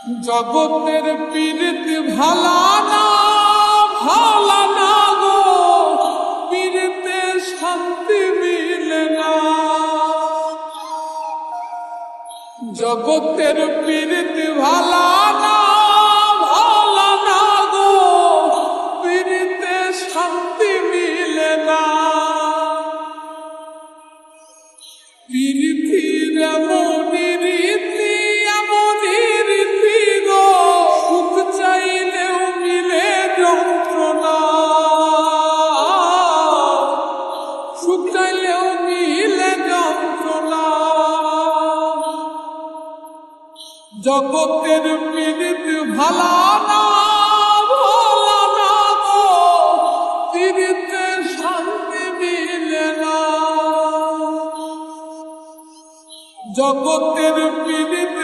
জগতের পীড়িত ভালা না গো, পীড়িতে শান্তি মিলে না। জগতের পীড়িত ভালা না গো, পীড়িতে শান্তি মিলে না। পীড়িতির এমনই রীতি গো, সুখ চাইলেও মিলে যন্ত্রণা, সুখ চাইলেও মিলে যন্ত্রণা। জগতের পীড়িত ভালা না গো, পীড়িতে শান্তি মিলে না। জগতের পীড়িত